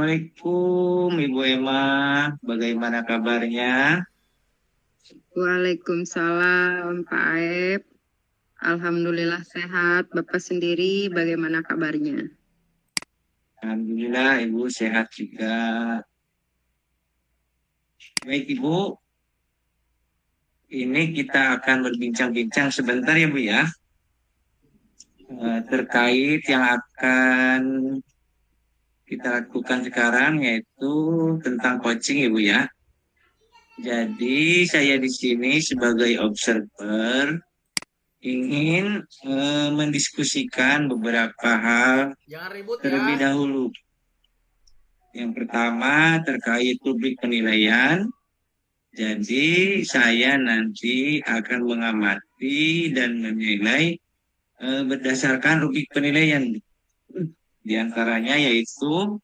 Assalamualaikum Ibu Emma, bagaimana kabarnya? Waalaikumsalam Pak Aep. Alhamdulillah sehat. Bapak sendiri bagaimana kabarnya? Alhamdulillah Ibu sehat juga. Baik Ibu, ini kita akan berbincang-bincang sebentar ya Bu ya, terkait yang akan kita lakukan sekarang yaitu tentang coaching Ibu ya. Jadi saya di sini sebagai observer ingin mendiskusikan beberapa hal Jangan ribut terlebih ya. dahulu. Yang pertama terkait rubrik penilaian. Jadi saya nanti akan mengamati dan menilai berdasarkan rubrik penilaian. Di antaranya yaitu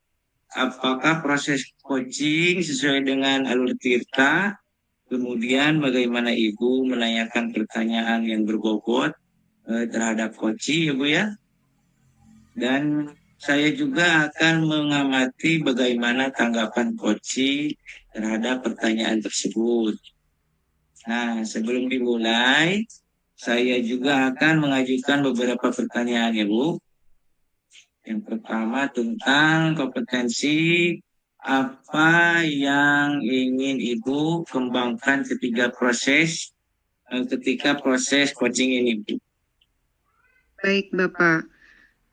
apakah proses coaching sesuai dengan alur Tirta, kemudian bagaimana Ibu menanyakan pertanyaan yang berbobot terhadap coaching ya Bu ya. Dan saya juga akan mengamati bagaimana tanggapan coaching terhadap pertanyaan tersebut. Nah, sebelum dimulai, saya juga akan mengajukan beberapa pertanyaan ya Bu. Yang pertama tentang kompetensi apa yang ingin Ibu kembangkan ketika proses coaching ini Bu. Baik Bapak,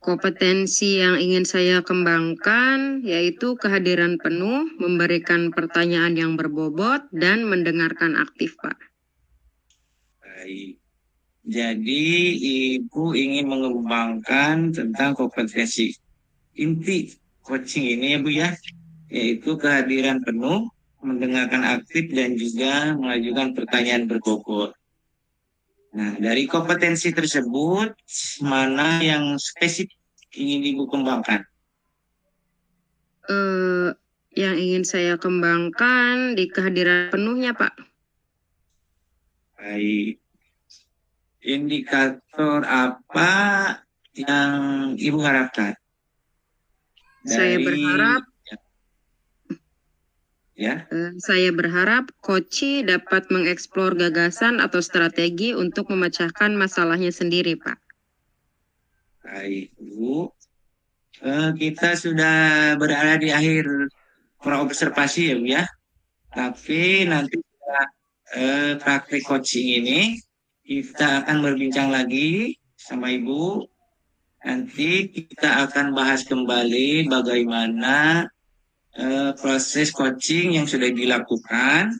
kompetensi yang ingin saya kembangkan yaitu kehadiran penuh, memberikan pertanyaan yang berbobot, dan mendengarkan aktif Pak. Baik. Jadi Ibu ingin mengembangkan tentang kompetensi inti coaching ini ya Bu ya, yaitu kehadiran penuh, mendengarkan aktif dan juga mengajukan pertanyaan berbobot. Nah, dari kompetensi tersebut mana yang spesifik ingin Ibu kembangkan? Yang ingin saya kembangkan di kehadiran penuhnya Pak. Baik. Indikator apa yang Ibu harapkan Saya dari berharap ya? Saya berharap Koci dapat mengeksplor gagasan atau strategi untuk memecahkan masalahnya sendiri, Pak. Baik, Bu. Kita sudah berada di akhir praobservasi ya Bu ya. Tapi nanti setelah praktik coaching ini kita akan berbincang lagi sama Ibu. Nanti kita akan bahas kembali bagaimana proses coaching yang sudah dilakukan.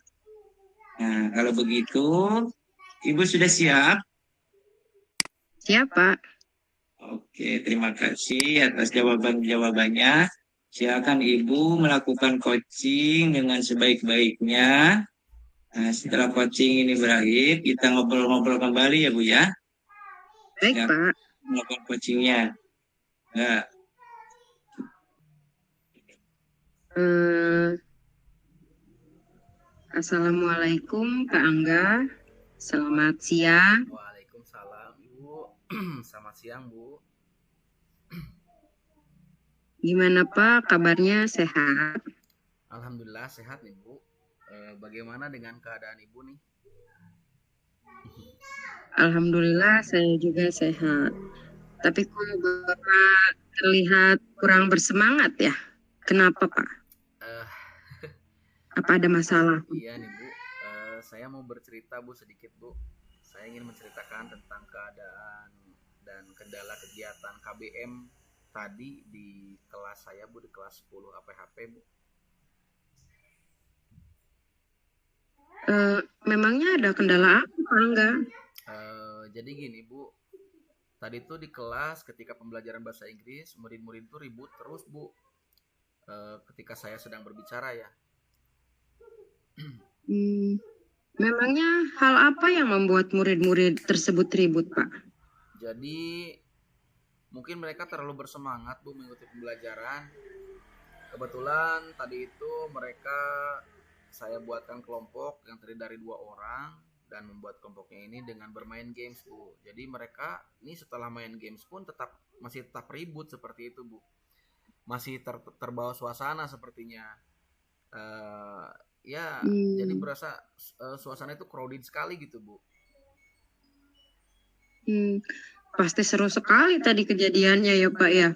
Nah, kalau begitu, Ibu sudah siap? Siap, Pak. Oke, terima kasih atas jawaban-jawabannya. Silakan Ibu melakukan coaching dengan sebaik-baiknya. Nah, setelah coaching ini berakhir, kita ngobrol-ngobrol kembali ya Bu ya. Baik, Ya, Pak. melakukan coachingnya. Nah, Eh, Assalamualaikum, Kak Angga. Selamat siang. Waalaikumsalam Ibu. Selamat siang Bu. Gimana, Pak? Kabarnya sehat? Alhamdulillah sehat nih Bu. Bagaimana dengan keadaan Ibu nih? Alhamdulillah, saya juga sehat. Tapi kok Bapak terlihat kurang bersemangat ya? Kenapa, Pak? Eh, Apa ada masalah? iya nih Bu. Saya mau bercerita Bu sedikit Bu. Saya ingin menceritakan tentang keadaan dan kendala kegiatan KBM tadi di kelas saya Bu, di kelas 10 APHP Bu. Memangnya ada kendala apa, Pak Angga? Jadi gini Bu, tadi tuh di kelas ketika pembelajaran bahasa Inggris murid-murid tuh ribut terus Bu. Ketika saya sedang berbicara ya. Memangnya hal apa yang membuat murid-murid tersebut ribut, Pak? Jadi mungkin mereka terlalu bersemangat Bu mengikuti pembelajaran. Kebetulan tadi itu saya buatkan kelompok yang terdiri dari 2 orang dan membuat kelompoknya ini dengan bermain games Bu. Jadi mereka ini setelah main games pun masih tetap ribut seperti itu Bu. masih terbawa suasana sepertinya. Eh, ya, jadi Hmm, berasa suasana itu crowded sekali gitu, Bu. hmm. Pasti seru sekali tadi kejadiannya ya Pak ya.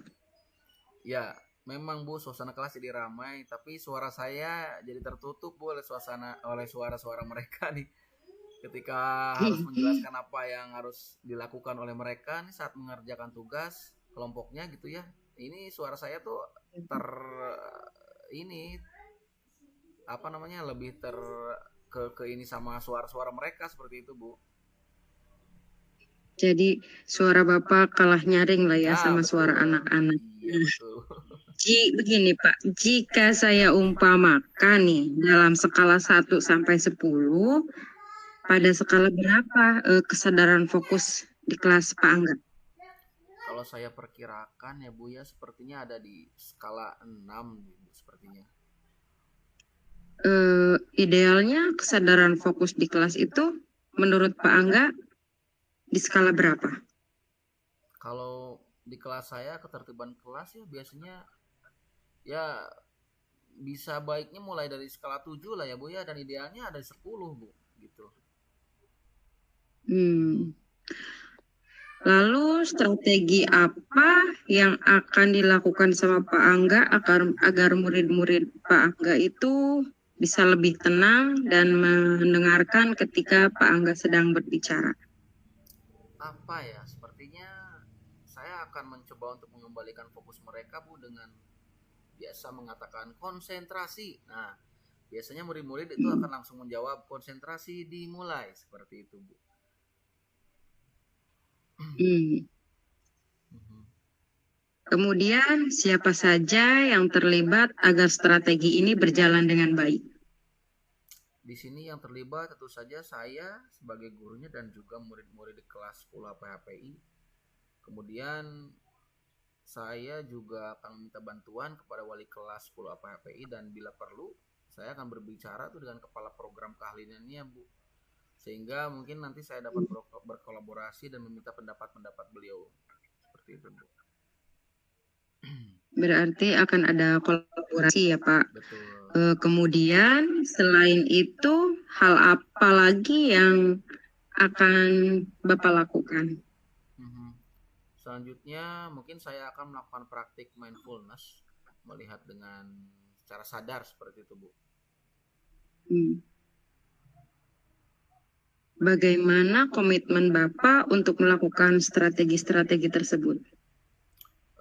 Ya, memang Bu, suasana kelas jadi ramai, tapi suara saya jadi tertutup Bu oleh suara-suara mereka nih. Ketika harus menjelaskan apa yang harus dilakukan oleh mereka nih saat mengerjakan tugas kelompoknya gitu ya. Ini suara saya tuh ter ini apa namanya lebih ke ini sama suara-suara mereka seperti itu Bu. Jadi suara Bapak kalah nyaring lah ya Ya sama suara betul, anak-anak. iya betul. Begini Pak, jika saya umpamakan nih dalam skala 1 sampai 10, pada skala berapa kesadaran fokus di kelas Pak Angga? Kalau saya perkirakan ya Bu ya sepertinya ada di skala 6 nih, Bu, sepertinya. Idealnya kesadaran fokus di kelas itu menurut Pak Angga di skala berapa? Kalau di kelas saya ketertiban kelas ya biasanya ya bisa baiknya mulai dari skala 7 lah ya Bu ya dan idealnya ada 10 Bu gitu. Hmm. Lalu strategi apa yang akan dilakukan sama Pak Angga agar murid-murid Pak Angga itu bisa lebih tenang dan mendengarkan ketika Pak Angga sedang berbicara? Apa ya? Sepertinya saya akan mencoba untuk mengembalikan fokus mereka Bu dengan biasa mengatakan konsentrasi. Nah, biasanya murid-murid itu akan langsung menjawab konsentrasi dimulai seperti itu Bu. Hmm. Mhm. Kemudian siapa saja yang terlibat agar strategi ini berjalan dengan baik? Di sini yang terlibat tentu saja saya sebagai gurunya dan juga murid-murid di kelas 10 PHPI. Kemudian saya juga akan meminta bantuan kepada wali kelas 10 PHPI dan bila perlu saya akan berbicara tuh dengan kepala program keahliannya Bu. Sehingga mungkin nanti saya dapat berkolaborasi dan meminta pendapat-pendapat beliau. Seperti itu Bu. Berarti akan ada kolaborasi ya Pak. Betul. Kemudian selain itu hal apa lagi yang akan Bapak lakukan? Mhm. Selanjutnya mungkin saya akan melakukan praktik mindfulness, melihat dengan secara sadar seperti itu Bu. Hmm. Bagaimana komitmen Bapak untuk melakukan strategi-strategi tersebut?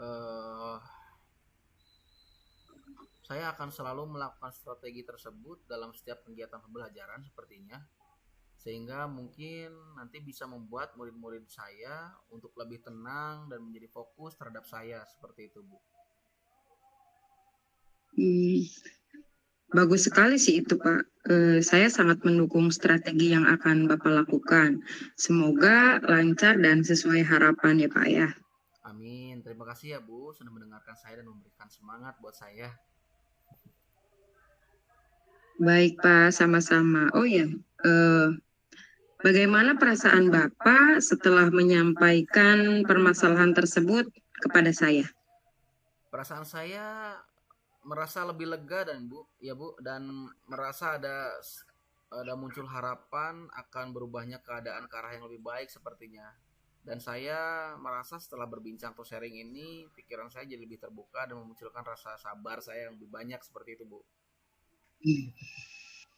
Eh, saya akan selalu melakukan strategi tersebut dalam setiap kegiatan pembelajaran sepertinya, sehingga mungkin nanti bisa membuat murid-murid saya untuk lebih tenang dan menjadi fokus terhadap saya seperti itu Bu. Hmm. Bagus sekali sih itu Pak. Saya sangat mendukung strategi yang akan Bapak lakukan. Semoga lancar dan sesuai harapan ya Pak ya. Amin. Terima kasih ya Bu sudah mendengarkan saya dan memberikan semangat buat saya. Baik Pak, sama-sama. Oh ya, bagaimana perasaan Bapak setelah menyampaikan permasalahan tersebut kepada saya? Perasaan saya merasa lebih lega dan Bu, ya Bu, dan merasa ada muncul harapan akan berubahnya keadaan ke arah yang lebih baik sepertinya. Dan saya merasa setelah berbincang atau sharing ini, pikiran saya jadi lebih terbuka dan memunculkan rasa sabar saya yang lebih banyak seperti itu, Bu.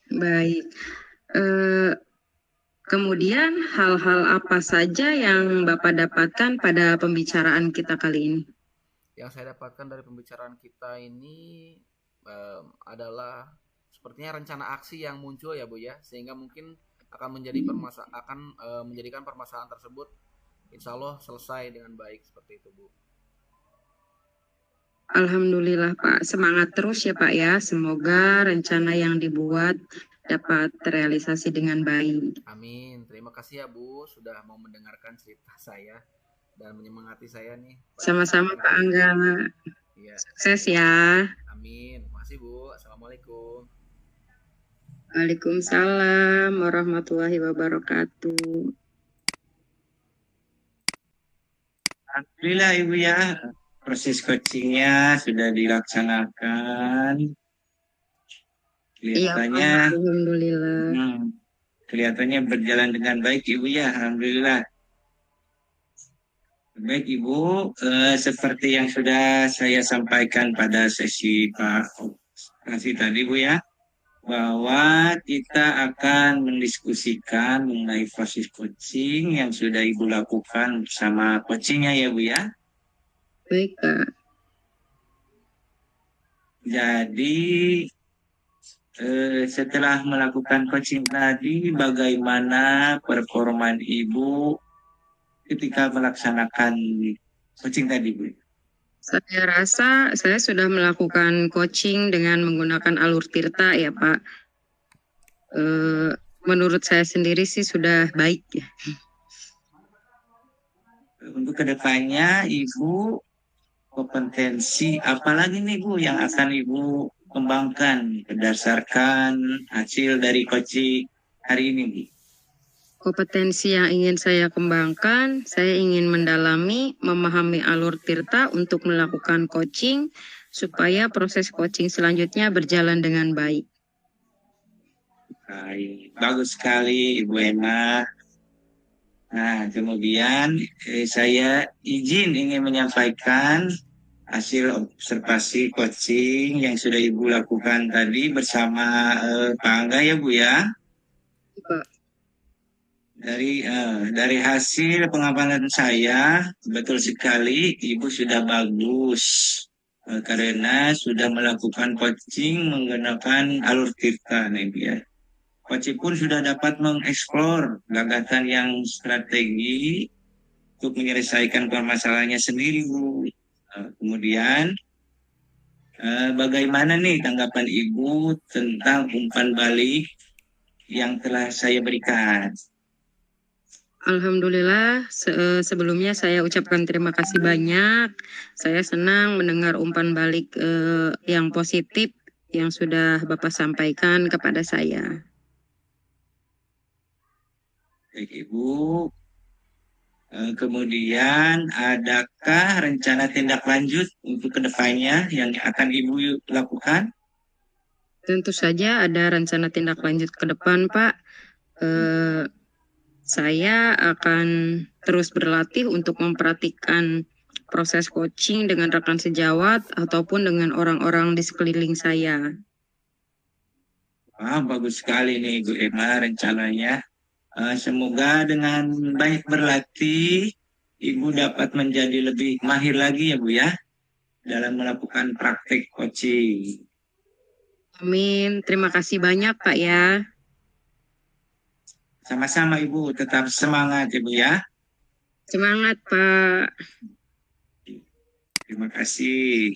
Baik. Eh, Kemudian hal-hal apa saja yang Bapak dapatkan pada pembicaraan kita kali ini? Yang saya dapatkan dari pembicaraan kita ini adalah sepertinya rencana aksi yang muncul ya Bu ya, sehingga mungkin akan menjadikan permasalahan tersebut insya Allah selesai dengan baik seperti itu Bu. Alhamdulillah Pak, semangat terus ya Pak ya. Semoga rencana yang dibuat dapat terrealisasi dengan baik. Amin. Terima kasih ya Bu sudah mau mendengarkan cerita saya dan menyemangati saya nih pada Sama-sama kesempatan Pak kali Angga. ini. Iya. Sukses ya. Amin. Makasih Bu. Assalamualaikum. Waalaikumsalam warahmatullahi wabarakatuh. Alhamdulillah Ibu ya. proses coachingnya sudah dilaksanakan. Iya, Pak. Kelihatannya, Alhamdulillah. kelihatannya berjalan dengan baik, Ibu ya. Alhamdulillah. Baik, Ibu. Seperti yang sudah saya sampaikan pada sesi Pak tadi, Bu ya, bahwa kita akan mendiskusikan mengenai proses coaching yang sudah Ibu lakukan bersama coachingnya ya, Bu ya. Baik, Pak. Jadi setelah melakukan coaching tadi, bagaimana performan Ibu ketika melaksanakan coaching tadi, Bu? Saya rasa saya sudah melakukan coaching dengan menggunakan alur tirta ya, Pak. Menurut saya sendiri sih sudah baik ya. Untuk kedepannya, Ibu kompetensi apalagi nih Bu yang akan Ibu kembangkan berdasarkan hasil dari coaching hari ini, Bu? Kompetensi yang ingin saya kembangkan, saya ingin mendalami, memahami alur tirta untuk melakukan coaching supaya proses coaching selanjutnya berjalan dengan baik. Baik, bagus sekali Ibu Emma. Nah, kemudian saya izin ingin menyampaikan hasil observasi coaching yang sudah Ibu lakukan tadi bersama Pak Angga ya Bu ya. Pak. Dari hasil pengamatan saya, betul sekali Ibu sudah bagus karena sudah melakukan coaching menggunakan alur tirta, nih ya. Coach pun sudah dapat mengeksplor gagasan yang strategi untuk menyelesaikan permasalahannya sendiri, Bu. Kemudian, bagaimana nih tanggapan Ibu tentang umpan balik yang telah saya berikan? Alhamdulillah, sebelumnya saya ucapkan terima kasih banyak. Saya senang mendengar umpan balik yang positif yang sudah Bapak sampaikan kepada saya. Baik, Ibu. Kemudian, adakah rencana tindak lanjut untuk kedepannya yang akan Ibu lakukan? Tentu saja ada rencana tindak lanjut ke depan, Pak. Saya akan terus berlatih untuk memperhatikan proses coaching dengan rekan sejawat ataupun dengan orang-orang di sekeliling saya. Bagus sekali nih Bu Emma rencananya. Semoga dengan banyak berlatih, Ibu dapat menjadi lebih mahir lagi ya Bu ya, dalam melakukan praktek coaching. Amin. Terima kasih banyak Pak ya. Sama-sama Ibu, tetap semangat Ibu ya. Semangat Pak. Terima kasih.